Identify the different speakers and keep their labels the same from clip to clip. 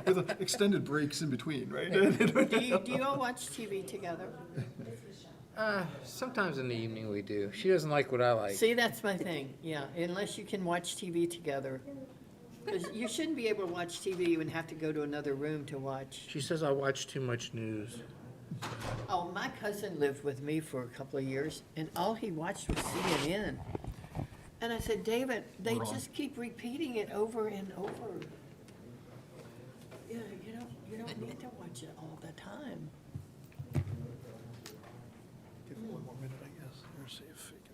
Speaker 1: With extended breaks in between, right?
Speaker 2: Do you all watch TV together?
Speaker 3: Sometimes in the evening we do. She doesn't like what I like.
Speaker 2: See, that's my thing, yeah, unless you can watch TV together. Because you shouldn't be able to watch TV and have to go to another room to watch.
Speaker 3: She says I watch too much news.
Speaker 2: Oh, my cousin lived with me for a couple of years, and all he watched was CNN. And I said, David, they just keep repeating it over and over. Yeah, you don't need to watch it all the time.
Speaker 1: Give it one more minute, I guess. Let's see if we can.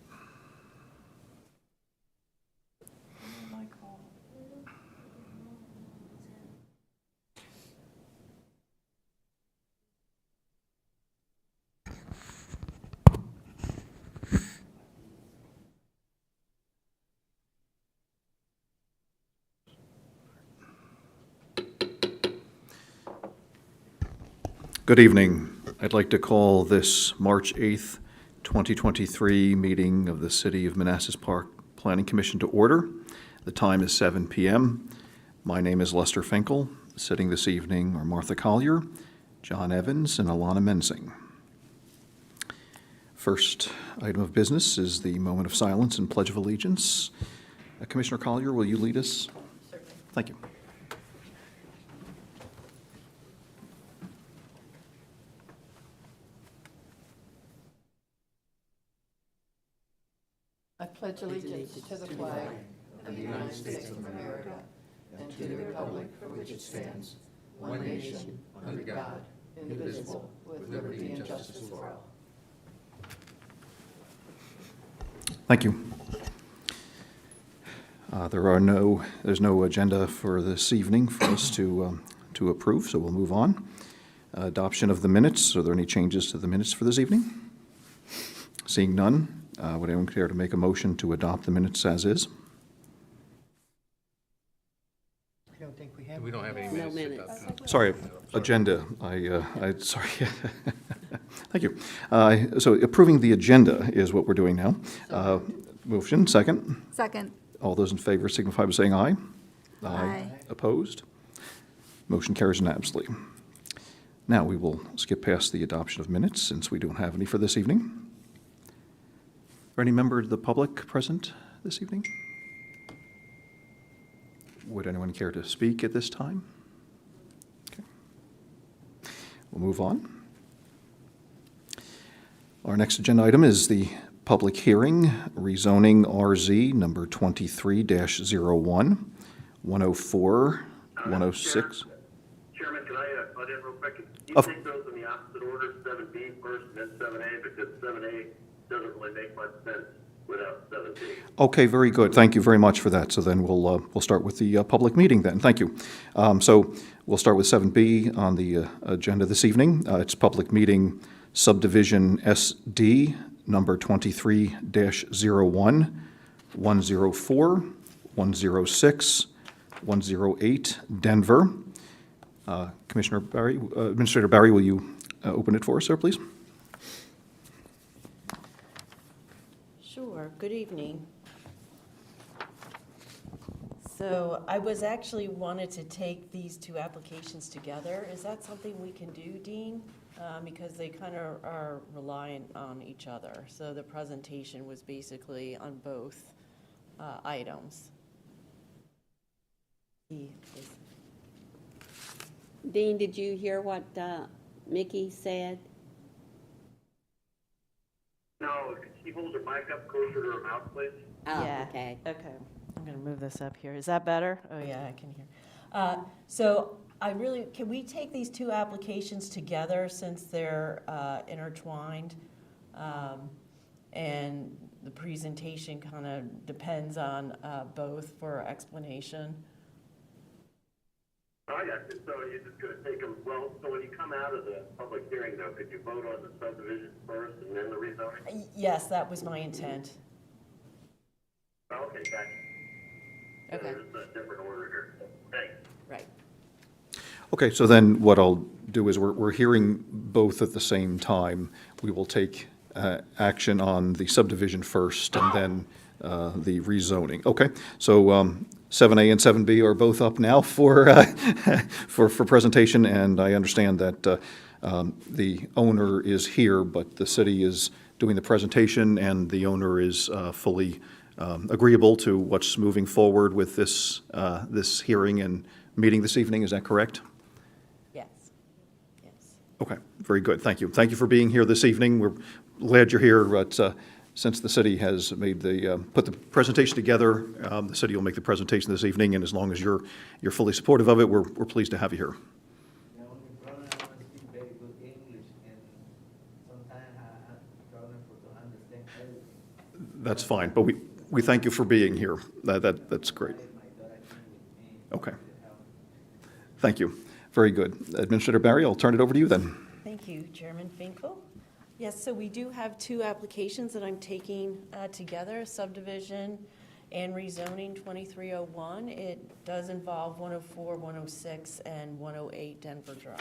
Speaker 1: Good evening. I'd like to call this March 8th, 2023 meeting of the City of Manassas Park Planning Commission to order. The time is 7 p.m. My name is Lester Finkel. Sitting this evening are Martha Collier, John Evans, and Alana Mensing. First item of business is the moment of silence and Pledge of Allegiance. Commissioner Collier, will you lead us?
Speaker 2: Certainly.
Speaker 1: Thank you.
Speaker 2: I pledge allegiance to the flag of the United States of America and to the republic for which it stands, one nation, under God, indivisible, with liberty and justice for all.
Speaker 1: Thank you. There's no agenda for this evening for us to approve, so we'll move on. Adoption of the minutes. Are there any changes to the minutes for this evening? Seeing none, would anyone care to make a motion to adopt the minutes as is?
Speaker 2: I don't think we have.
Speaker 3: We don't have any
Speaker 4: No
Speaker 3: minutes.
Speaker 4: minutes.
Speaker 1: Sorry, agenda. Sorry. Thank you. So approving the agenda is what we're doing now. Motion, second.
Speaker 5: Second.
Speaker 1: All those in favor signify by saying aye.
Speaker 5: Aye.
Speaker 1: Opposed? Motion carries unanimously. Now we will skip past the adoption of minutes since we don't have any for this evening. Are any member of the public present this evening? Would anyone care to speak at this time? Okay. We'll move on. Our next agenda item is the public hearing, rezoning RZ number 23-01, 104, 106.
Speaker 6: Chairman, can I butt in real quick? You
Speaker 1: Of-
Speaker 6: take those in the opposite order, 7B first and then 7A, because 7A doesn't really make much sense without 7B.
Speaker 1: Okay, very good. Thank you very much for that. So then we'll start with the public meeting then. Thank you. So we'll start with 7B on the agenda this evening. It's public meeting subdivision SD number 23-01, 104, 106, 108, Denver. Commissioner Barry, Administrator Barry, will you open it for us, sir, please?
Speaker 4: Sure. Good evening. So I was actually wanted to take these two applications together. Is that something we can do, Dean? Because they kind of are reliant on each other. So the presentation was basically on both items.
Speaker 5: Dean, did you hear what Mickey said?
Speaker 6: No, could she hold her mic up closer to her mouth, please?
Speaker 5: Oh,
Speaker 4: Yeah.
Speaker 5: okay.
Speaker 4: Okay, I'm gonna move this up here. Is that better? Oh, yeah, I can hear. So can we take these two applications together since they're intertwined? And the presentation kind of depends on both for explanation.
Speaker 6: Oh, yeah, so you're just going to take them, well, so when you come out of the public hearing, though, could you vote on the subdivision first and then the rezoning?
Speaker 4: Yes, that was my intent.
Speaker 6: Oh, okay, gotcha.
Speaker 4: Okay.
Speaker 6: There's a different order here. Thanks.
Speaker 4: Right.
Speaker 1: Okay, so then what I'll do is we're hearing both at the same time. We will take action on the subdivision first and then the rezoning. Okay, so 7A and 7B are both up now for, for presentation, and I understand that the owner is here, but the city is doing the presentation, and the owner is fully agreeable to what's moving forward with this, this hearing and meeting this evening. Is that correct?
Speaker 4: Yes, yes.
Speaker 1: Okay, very good. Thank you. Thank you for being here this evening. We're glad you're here, but since the city has made the, put the presentation together, the city will make the presentation this evening, and as long as you're fully supportive of it, we're pleased to have you here.
Speaker 7: The only problem, I don't speak very good English, and sometimes I have problem to understand everything.
Speaker 1: That's fine, but we thank you for being here. That's great.
Speaker 7: My daughter came with me.
Speaker 1: Okay.
Speaker 7: to help.
Speaker 1: Thank you. Very good. Administrator Barry, I'll turn it over to you then.
Speaker 4: Thank you, Chairman Finkel. Yes, so we do have two applications that I'm taking together, subdivision and rezoning 2301. It does involve 104, 106, and 108 Denver Drive.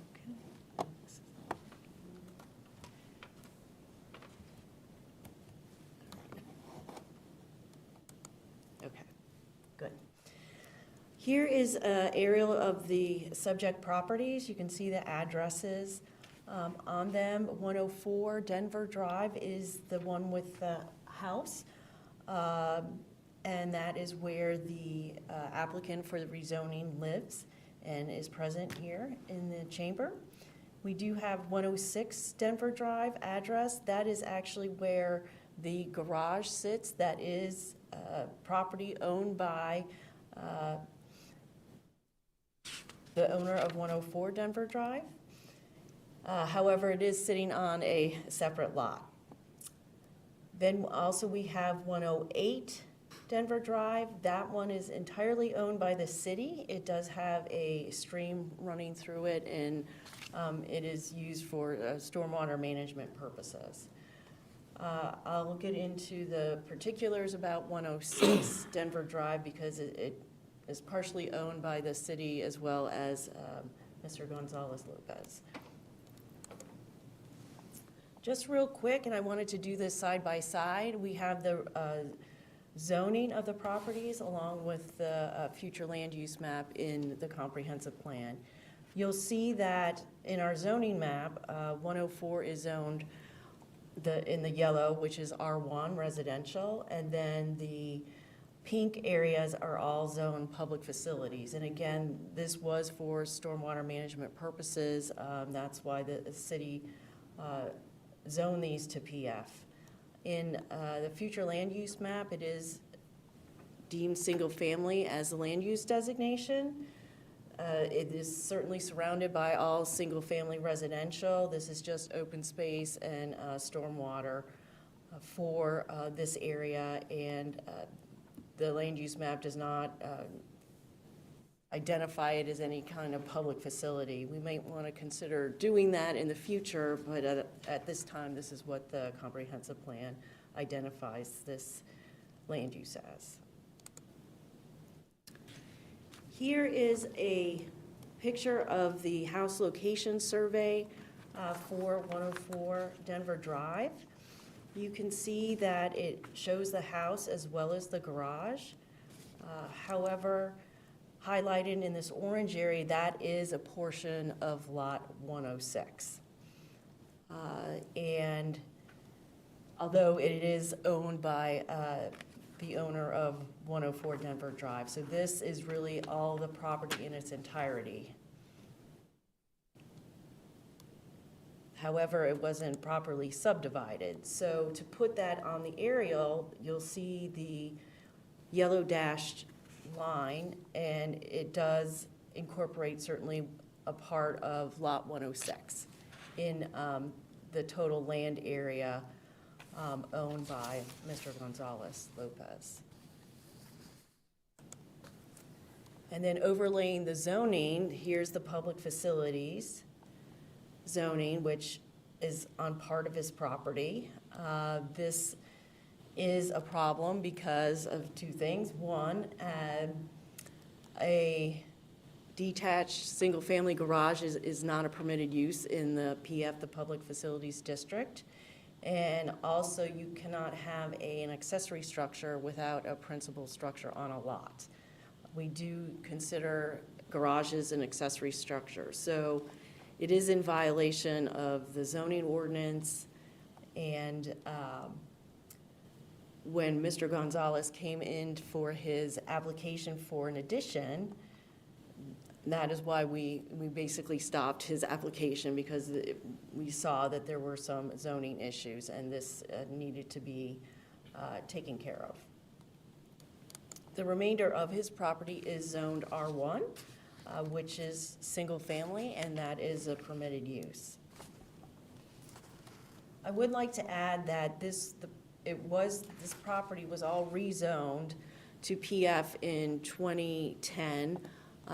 Speaker 4: Okay. Okay, good. Here is an aerial of the subject properties. You can see the addresses on them. 104 Denver Drive is the one with the house, and that is where the applicant for the rezoning lives and is present here in the chamber. We do have 106 Denver Drive address. That is actually where the garage sits. That is property owned by the owner of 104 Denver Drive. However, it is sitting on a separate lot. Then also we have 108 Denver Drive. That one is entirely owned by the city. It does have a stream running through it, and it is used for stormwater management purposes. I'll get into the particulars about 106 Denver Drive because it is partially owned by the city as well as Mr. Gonzalez Lopez. Just real quick, and I wanted to do this side by side, we have the zoning of the properties along with the future land use map in the comprehensive plan. You'll see that in our zoning map, 104 is zoned in the yellow, which is R1 residential, and then the pink areas are all zoned public facilities. And again, this was for stormwater management purposes. That's why the city zoned these to PF. In the future land use map, it is deemed single family as the land use designation. It is certainly surrounded by all single family residential. This is just open space and stormwater for this area, and the land use map does not identify it as any kind of public facility. We might want to consider doing that in the future, but at this time, this is what the comprehensive plan identifies this land use as. Here is a picture of the house location survey for 104 Denver Drive. You can see that it shows the house as well as the garage. However, highlighted in this orange area, that is a portion of lot 106. And although it is owned by the owner of 104 Denver Drive. So this is really all the property in its entirety. However, it wasn't properly subdivided. So to put that on the aerial, you'll see the yellow dashed line, and it does incorporate certainly a part of lot 106 in the total land area owned by Mr. Gonzalez Lopez. And then overlaying the zoning, here's the public facilities zoning, which is on part of his property. This is a problem because of two things. One, a detached single-family garage is not a permitted use in the PF, the Public Facilities District. And also, you cannot have an accessory structure without a principal structure on a lot. We do consider garages an accessory structure. So it is in violation of the zoning ordinance. And when Mr. Gonzalez came in for his application for an addition, that is why we basically stopped his application, because we saw that there were some zoning issues, and this needed to be taken care of. The remainder of his property is zoned R1, which is single family, and that is a permitted use. I would like to add that this property was all rezoned to PF in 2010.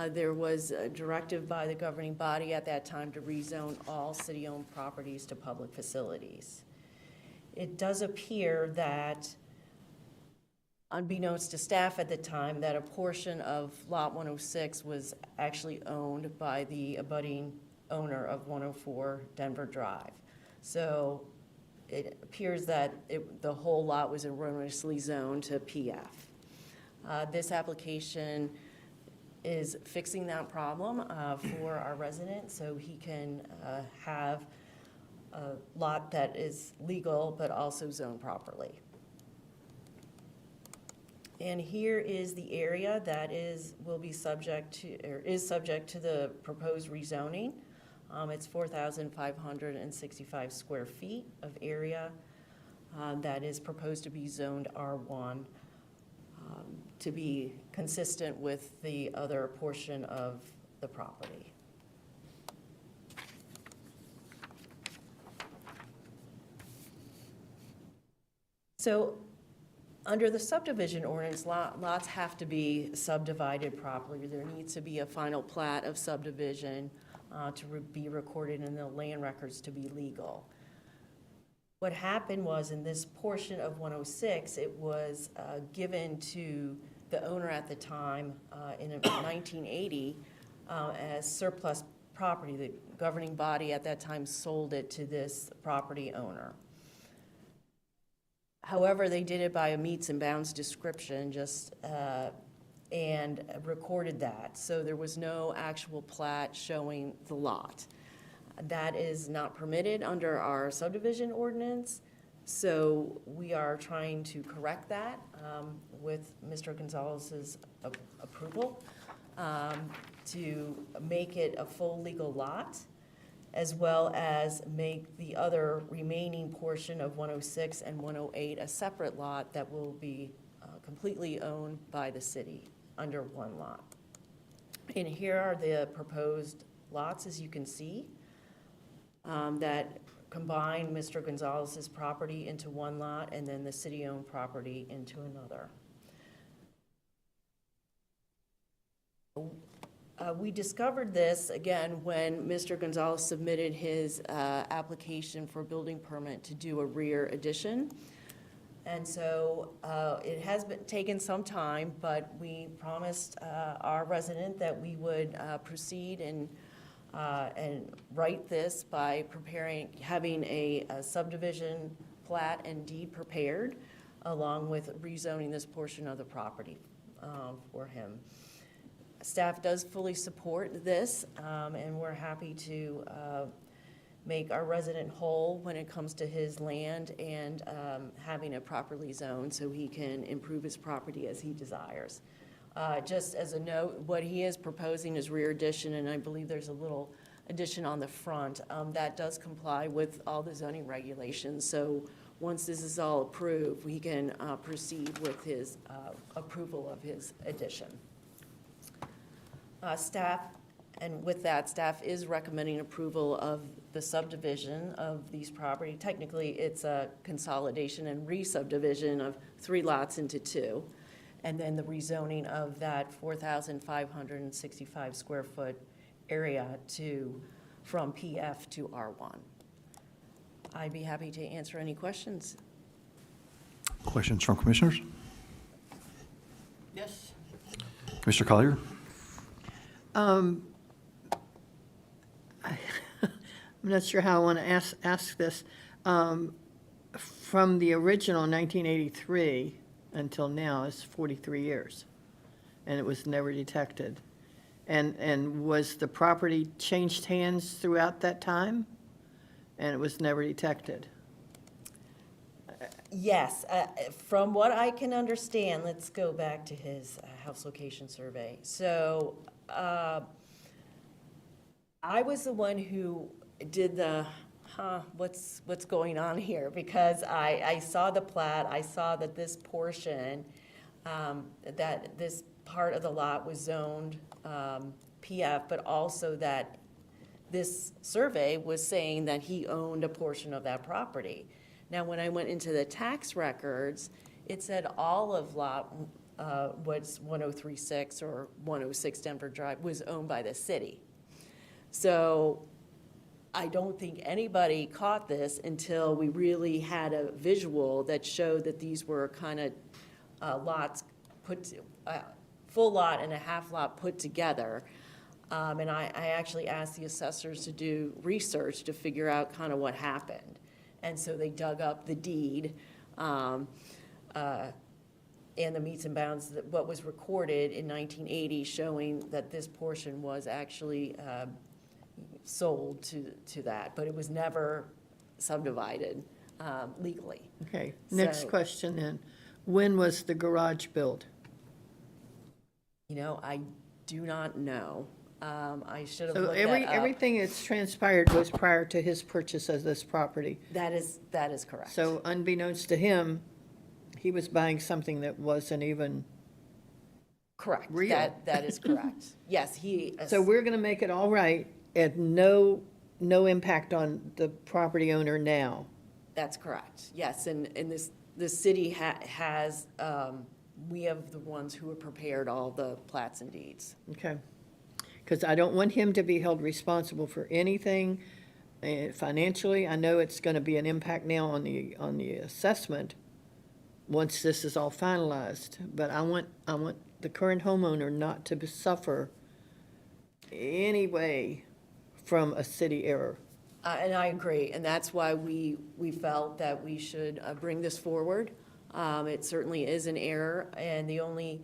Speaker 4: There was a directive by the governing body at that time to rezone all city-owned properties to public facilities. It does appear that, unbeknownst to staff at the time, that a portion of Lot 106 was actually owned by the abutting owner of 104 Denver Drive. So it appears that the whole lot was erroneously zoned to PF. This application is fixing that problem for our resident, so he can have a lot that is legal but also zoned properly. And here is the area that is subject to the proposed rezoning. It's 4,565 square feet of area that is proposed to be zoned R1, to be consistent with the other portion of the property. So under the subdivision ordinance, lots have to be subdivided properly. There needs to be a final plat of subdivision to be recorded in the land records to be legal. What happened was, in this portion of 106, it was given to the owner at the time in 1980 as surplus property. The governing body at that time sold it to this property owner. However, they did it by a meets and bounds description, and recorded that. So there was no actual plat showing the lot. That is not permitted under our subdivision ordinance, so we are trying to correct that with Mr. Gonzalez's approval to make it a full legal lot, as well as make the other remaining portion of 106 and 108 a separate lot that will be completely owned by the city under one lot. And here are the proposed lots, as you can see, that combine Mr. Gonzalez's property into one lot and then the city-owned property into another. We discovered this, again, when Mr. Gonzalez submitted his application for building permit to do a rear addition. And so it has been taken some time, but we promised our resident that we would proceed and write this by having a subdivision plat and deed prepared, along with rezoning this portion of the property for him. Staff does fully support this, and we're happy to make our resident whole when it comes to his land and having it properly zoned so he can improve his property as he desires. Just as a note, what he is proposing is rear addition, and I believe there's a little addition on the front. That does comply with all the zoning regulations, so once this is all approved, we can proceed with his approval of his addition. Staff is recommending approval of the subdivision of these property. Technically, it's a consolidation and re-subdivision of 3 lots into 2, and then the rezoning of that 4,565 square foot area from PF to R1. I'd be happy to answer any questions.
Speaker 1: Questions from commissioners?
Speaker 2: Yes.
Speaker 1: Commissioner Collier?
Speaker 2: I'm not sure how I want to ask this. from the original 1983 until now is 43 years, and it was never detected. And was the property changed hands throughout that time? And it was never detected?
Speaker 4: Yes, from what I can understand, let's go back to his house location survey. So, I was the one who did the, what's going on here? Because I saw the plat, I saw that this portion, that this part of the lot was zoned PF, but also that this survey was saying that he owned a portion of that property. Now, when I went into the tax records, it said all of lot, what's 1036 or 106 Denver Drive was owned by the city. So I don't think anybody caught this until we really had a visual that showed that these were kind of lots put, full lot and a half lot put together. And I actually asked the assessors to do research to figure out kind of what happened. And so they dug up the deed and the meets and bounds, what was recorded in 1980, showing that this portion was actually sold to that, but it was never subdivided legally.
Speaker 2: Okay, next
Speaker 4: So-
Speaker 2: question then. When was the garage built?
Speaker 4: You know, I do not know. I should have
Speaker 2: So
Speaker 4: looked that up.
Speaker 2: everything that's transpired was prior to his purchase of this property.
Speaker 4: That is correct.
Speaker 2: So unbeknownst to him, he was buying something that wasn't even,
Speaker 4: Correct.
Speaker 2: real.
Speaker 4: That is correct. Yes,
Speaker 2: so we're gonna make it all right at no impact on the property owner now.
Speaker 4: That's correct. Yes, and the city has, we have the ones who have prepared all the plats and deeds.
Speaker 2: Okay. Because I don't want him to be held responsible for anything financially. I know it's gonna be an impact now on the assessment once this is all finalized, but I want the current homeowner not to suffer any way from a city error.
Speaker 4: And I agree, and that's why we felt that we should bring this forward. It certainly is an error, and the only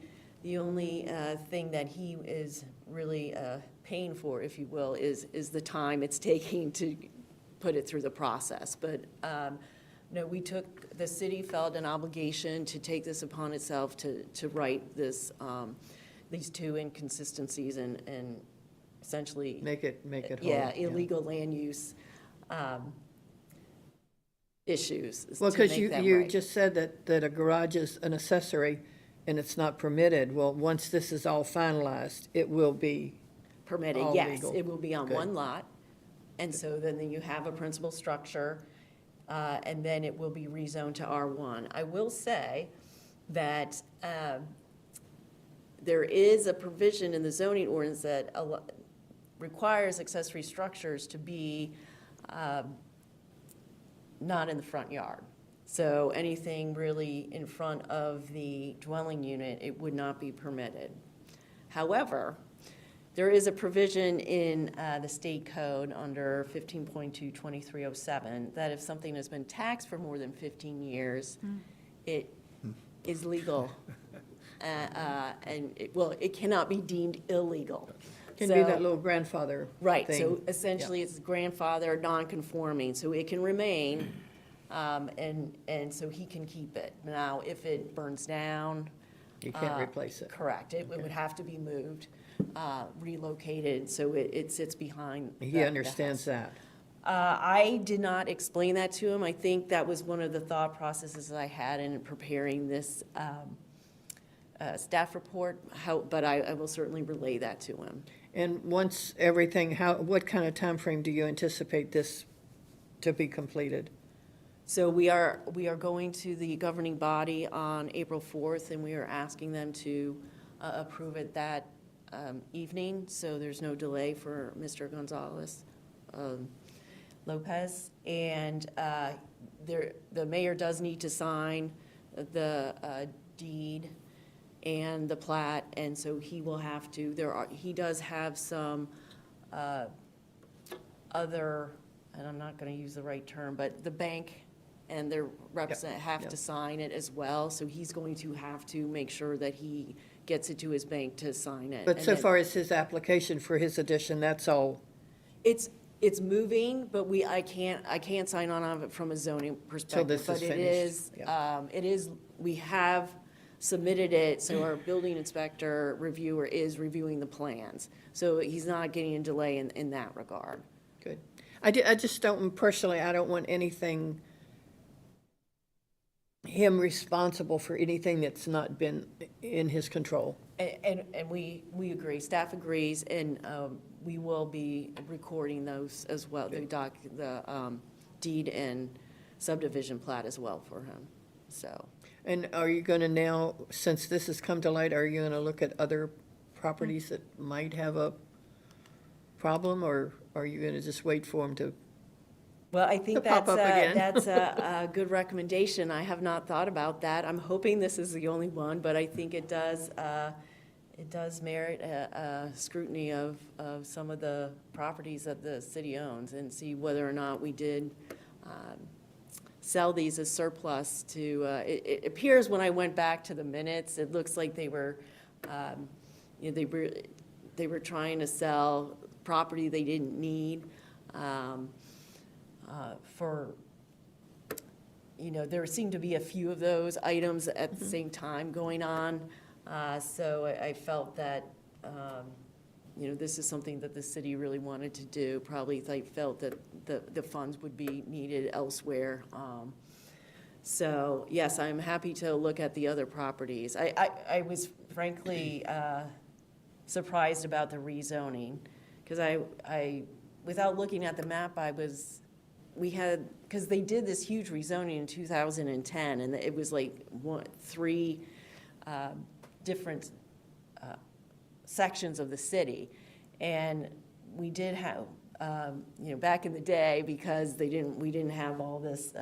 Speaker 4: thing that he is really paying for, if you will, is the time it's taking to put it through the process. But no, the city felt an obligation to take this upon itself to right these two inconsistencies and essentially.
Speaker 2: Make it whole.
Speaker 4: Yeah, illegal land use issues.
Speaker 2: Well,
Speaker 4: to
Speaker 2: because
Speaker 4: make them
Speaker 2: you
Speaker 4: right.
Speaker 2: just said that a garage is an accessory and it's not permitted. Well, once this is all finalized, it will be,
Speaker 4: Permitted,
Speaker 2: all
Speaker 4: yes,
Speaker 2: legal.
Speaker 4: it will be on
Speaker 2: Good.
Speaker 4: one lot. And so then you have a principal structure, and then it will be rezoned to R1. I will say that there is a provision in the zoning ordinance that requires accessory structures to be not in the front yard. So anything really in front of the dwelling unit, it would not be permitted. However, there is a provision in the state code under 15.22307 that if something has been taxed for more than 15 years, it is legal. And it cannot be deemed illegal.
Speaker 2: can be that little grandfather
Speaker 4: Right,
Speaker 2: thing.
Speaker 4: so essentially it's grandfather, non-conforming, so it can remain, and so he can keep it. Now, if it burns down.
Speaker 2: You can't replace it.
Speaker 4: Correct, it would have to be moved, relocated, so it sits behind.
Speaker 2: He understands that.
Speaker 4: I did not explain that to him. I think that was one of the thought processes I had in preparing this staff report, but I will certainly relay that to him.
Speaker 2: And once everything, what kind of time frame do you anticipate this to be completed?
Speaker 4: So we are going to the governing body on April 4th, and we are asking them to approve it that evening, so there's no delay for Mr. Gonzalez Lopez. And the mayor does need to sign the deed and the plat, and so he will have to, he does have some other, and I'm not gonna use the right term, but the bank and their representative have
Speaker 2: yep.
Speaker 4: to sign it as well, so he's going to have to make sure that he gets it to his bank to sign it.
Speaker 2: But
Speaker 4: And
Speaker 2: so
Speaker 4: then-
Speaker 2: far as his application for his addition, that's all,
Speaker 4: It's moving, but I can't sign on of it from a zoning perspective.
Speaker 2: this is
Speaker 4: But
Speaker 2: finished, yeah.
Speaker 4: it is, we have submitted it, so our building inspector reviewer is reviewing the plans. So he's not getting a delay in that regard.
Speaker 2: good. I just don't, personally, I don't want anything, him responsible for anything that's not been in his control.
Speaker 4: And we agree, staff agrees, and we will be recording those as well, the deed and subdivision plat as well for him, so.
Speaker 2: And are you going to now, since this has come to light, are you going to look at other properties that might have a problem, or are you going to just wait for them to?
Speaker 4: Well, I think
Speaker 2: To pop
Speaker 4: that's
Speaker 2: up again.
Speaker 4: that's a good recommendation. I have not thought about that. I'm hoping this is the only one, but I think it does merit a scrutiny of some of the properties that the city owns and see whether or not we did sell these as surplus to, it appears when I went back to the minutes, it looks like they were, they were trying to sell property they didn't need. For, there seemed to be a few of those items at the same time going on. So I felt that, this is something that the city really wanted to do. Probably they felt that the funds would be needed elsewhere. So, yes, I'm happy to look at the other properties. I was frankly surprised about the rezoning, because I, without looking at the map, because they did this huge rezoning in 2010, and it was like three different sections of the city. And we did have, back in the day, because we didn't have all this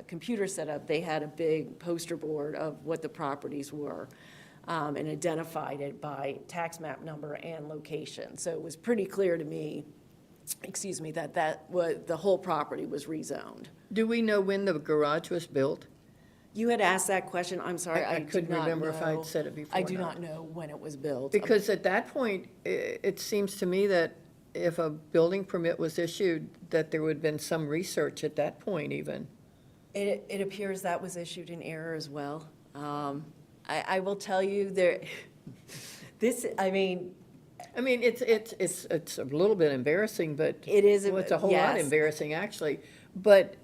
Speaker 4: computer set up, they had a big poster board of what the properties were, and identified it by tax map number and location. So it was pretty clear to me, that the whole property was rezoned.
Speaker 2: Do we know when the garage was built?
Speaker 4: You had asked that question, I'm sorry, I do
Speaker 2: couldn't
Speaker 4: not
Speaker 2: remember if I'd
Speaker 4: know.
Speaker 2: said it before
Speaker 4: I
Speaker 2: or
Speaker 4: do
Speaker 2: not.
Speaker 4: not know when it was built.
Speaker 2: Because at that point, it seems to me that if a building permit was issued, that there would have been some research at that point even.
Speaker 4: It appears that was issued in error as well. I will tell you, it's
Speaker 2: a little bit embarrassing, but.
Speaker 4: It is,
Speaker 2: Well, it's a whole lot
Speaker 4: yes.
Speaker 2: embarrassing, actually. But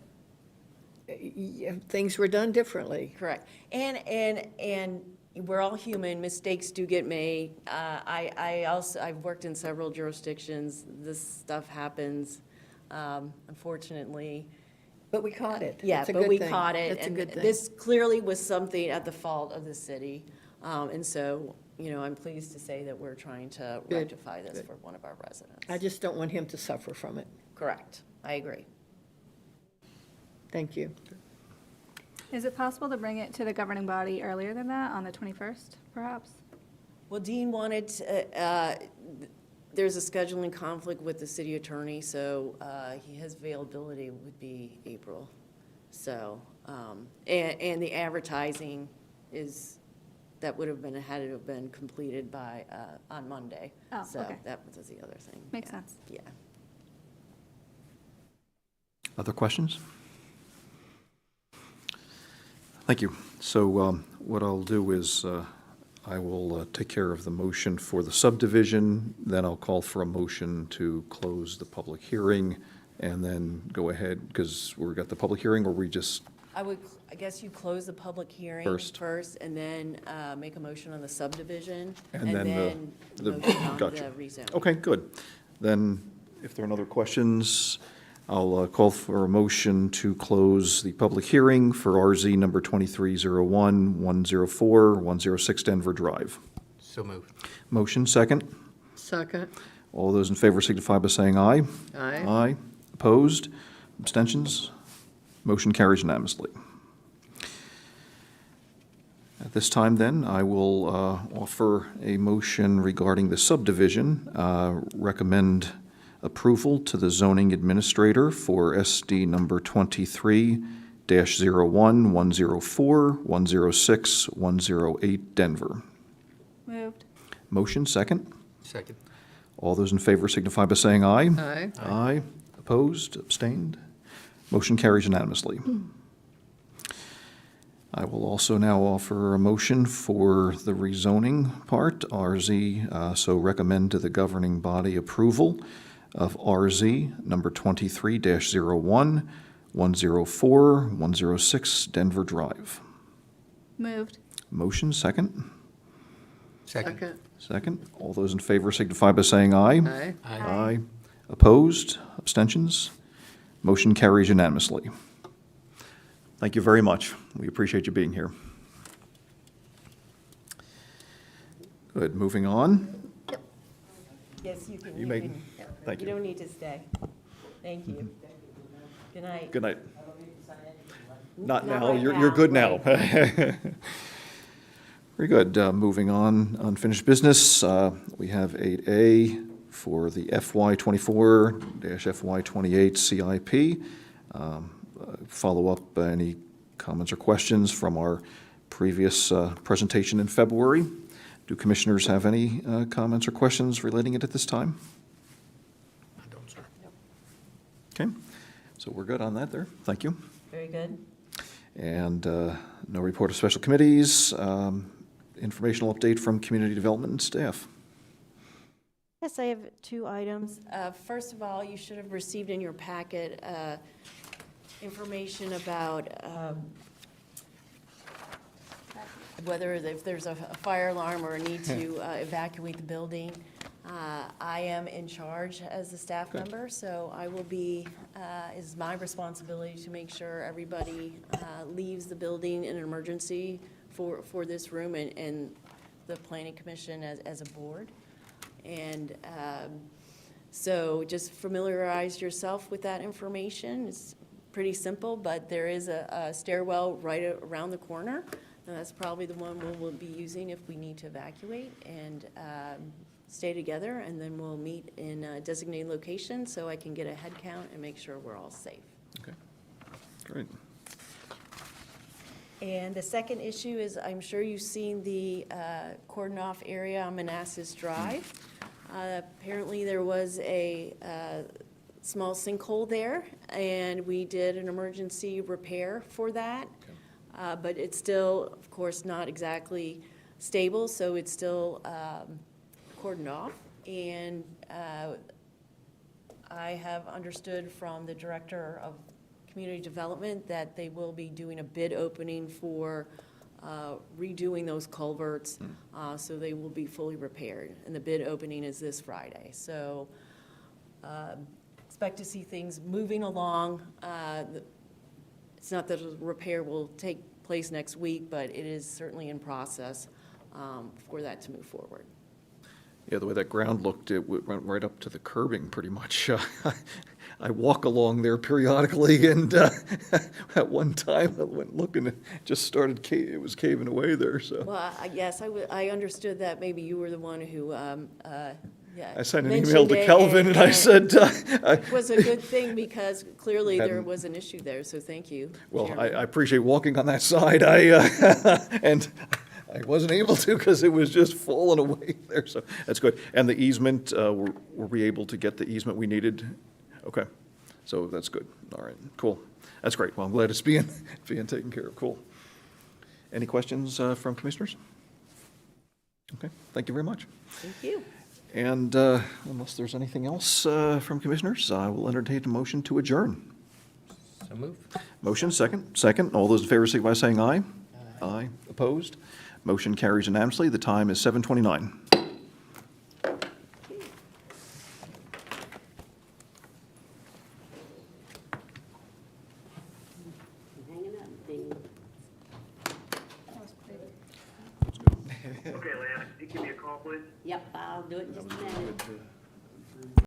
Speaker 2: things were done differently.
Speaker 4: correct. And we're all human, mistakes do get made. I've worked in several jurisdictions, this stuff happens, unfortunately.
Speaker 2: But we caught it.
Speaker 4: Yeah,
Speaker 2: It's a
Speaker 4: but
Speaker 2: good
Speaker 4: we
Speaker 2: thing.
Speaker 4: caught it.
Speaker 2: That's a
Speaker 4: And
Speaker 2: good thing.
Speaker 4: this clearly was something at the fault of the city. And so, I'm pleased to say that we're trying to
Speaker 2: Good,
Speaker 4: rectify this
Speaker 2: good.
Speaker 4: for one of our residents.
Speaker 2: I just don't want him to suffer from it.
Speaker 4: Correct, I agree.
Speaker 2: Thank you.
Speaker 8: Is it possible to bring it to the governing body earlier than that, on the 21st, perhaps?
Speaker 4: Well, Dean wanted, there's a scheduling conflict with the city attorney, so his availability would be April. So, and the advertising that would have had to have been completed by, on Monday.
Speaker 8: Oh,
Speaker 4: So
Speaker 8: okay.
Speaker 4: that was the other thing.
Speaker 8: Makes
Speaker 4: Yeah.
Speaker 8: sense.
Speaker 4: Yeah.
Speaker 1: Other questions? Thank you. So what I'll do is I will take care of the motion for the subdivision, then I'll call for a motion to close the public hearing, and then go ahead, because we've got the public hearing, or we just,
Speaker 4: I guess you close the public hearing
Speaker 1: First.
Speaker 4: and then make a motion on the subdivision,
Speaker 1: And then the
Speaker 4: motion on the
Speaker 1: gotcha.
Speaker 4: rezone.
Speaker 1: Okay, good. Then, if there are no other questions, I'll call for a motion to close the public hearing for RZ number 2301, 104, 106 Denver Drive.
Speaker 3: So moved.
Speaker 1: Motion, second.
Speaker 2: Second.
Speaker 1: All those in favor signify by saying aye.
Speaker 2: Aye.
Speaker 1: Aye. Opposed? Abstentions? Motion carries unanimously. At this time, then, I will offer a motion regarding the subdivision. Recommend approval to the zoning administrator for SD number 23 23-01, 104, 106, 108 Denver.
Speaker 8: Moved.
Speaker 1: Motion, second.
Speaker 3: Second.
Speaker 1: All those in favor signify by saying aye.
Speaker 3: Aye.
Speaker 1: Aye. Opposed, abstained. Motion carries unanimously. I will also now offer a motion for the rezoning part, RZ, so recommend to the governing body approval of RZ number 23-01, 104, 106 Denver Drive.
Speaker 8: Moved.
Speaker 1: Motion, second.
Speaker 3: Second.
Speaker 1: Second. All those in favor signify by saying aye.
Speaker 3: Aye.
Speaker 1: Aye. Opposed? Abstentions? Motion carries unanimously. Thank you very much. We appreciate you being here. Good, moving on.
Speaker 4: Yes, you can.
Speaker 1: You may-
Speaker 4: can-
Speaker 1: thank
Speaker 4: You
Speaker 1: you.
Speaker 4: don't need to stay. Thank you. Good night.
Speaker 1: Good night. Not
Speaker 4: Not
Speaker 1: now,
Speaker 4: right
Speaker 1: you're good now.
Speaker 4: right.
Speaker 1: Very good. Moving on, unfinished business. We have 8A for the FY24-FY28 CIP. Follow up, any comments or questions from our previous presentation in February? Do commissioners have any comments or questions relating it at this time?
Speaker 3: I don't, sir.
Speaker 1: Okay, so we're good on that there. Thank you.
Speaker 4: Very good.
Speaker 1: And no report of special committees. Informational update from community development and staff.
Speaker 4: Yes, I have two items. First of all, you should have received in your packet information about whether if there's a fire alarm or a need to evacuate the building. I am in charge as the staff
Speaker 1: Good.
Speaker 4: member, so I will be, it's my responsibility to make sure everybody leaves the building in an emergency for this room and the planning commission as a board. And so just familiarize yourself with that information. It's pretty simple, but there is a stairwell right around the corner. And that's probably the one we'll be using if we need to evacuate, and stay together, and then we'll meet in a designated location so I can get a head count and make sure we're all safe.
Speaker 1: Okay, great.
Speaker 4: And the second issue is, I'm sure you've seen the cordon off area on Manassas Drive. Apparently, there was a small sinkhole there, and we did an emergency repair for that. But it's still, of course, not exactly stable, so it's still cordoned off. And I have understood from the director of community development that they will be doing a bid opening for redoing those culverts, so they will be fully repaired. And the bid opening is this Friday. So expect to see things moving along. It's not that a repair will take place next week, but it is certainly in process for that to move forward.
Speaker 1: Yeah, the way that ground looked, it went right up to the curbing, pretty much. I walk along there periodically, and at one time I went looking, it just started, it was caving away there, so.
Speaker 4: Well, yes, I understood that maybe you were the one who, yeah.
Speaker 1: I sent an
Speaker 4: mentioned
Speaker 1: email to
Speaker 4: it,
Speaker 1: Kelvin, and I said,
Speaker 4: It was a good thing, because clearly there
Speaker 1: Hadn't-
Speaker 4: was an issue there, so thank you.
Speaker 1: well,
Speaker 4: Chairman.
Speaker 1: I appreciate walking on that side. And I wasn't able to because it was just falling away there, so that's good. And the easement, were we able to get the easement we needed? Okay, so that's good. All right, cool. That's great. Well, I'm glad it's being taken care of. Cool. Any questions from commissioners? Okay, thank you very much.
Speaker 4: Thank you.
Speaker 1: And unless there's anything else from commissioners, I will entertain a motion to adjourn.
Speaker 3: So move.
Speaker 1: Motion, second. Second. All those in favor signify by saying aye. Aye. Opposed? Motion carries unanimously. The time is 7:29.
Speaker 5: Hanging up, Dean.
Speaker 6: Okay, Lance, can you give me a call, please?
Speaker 5: Yep, I'll do it in just a minute.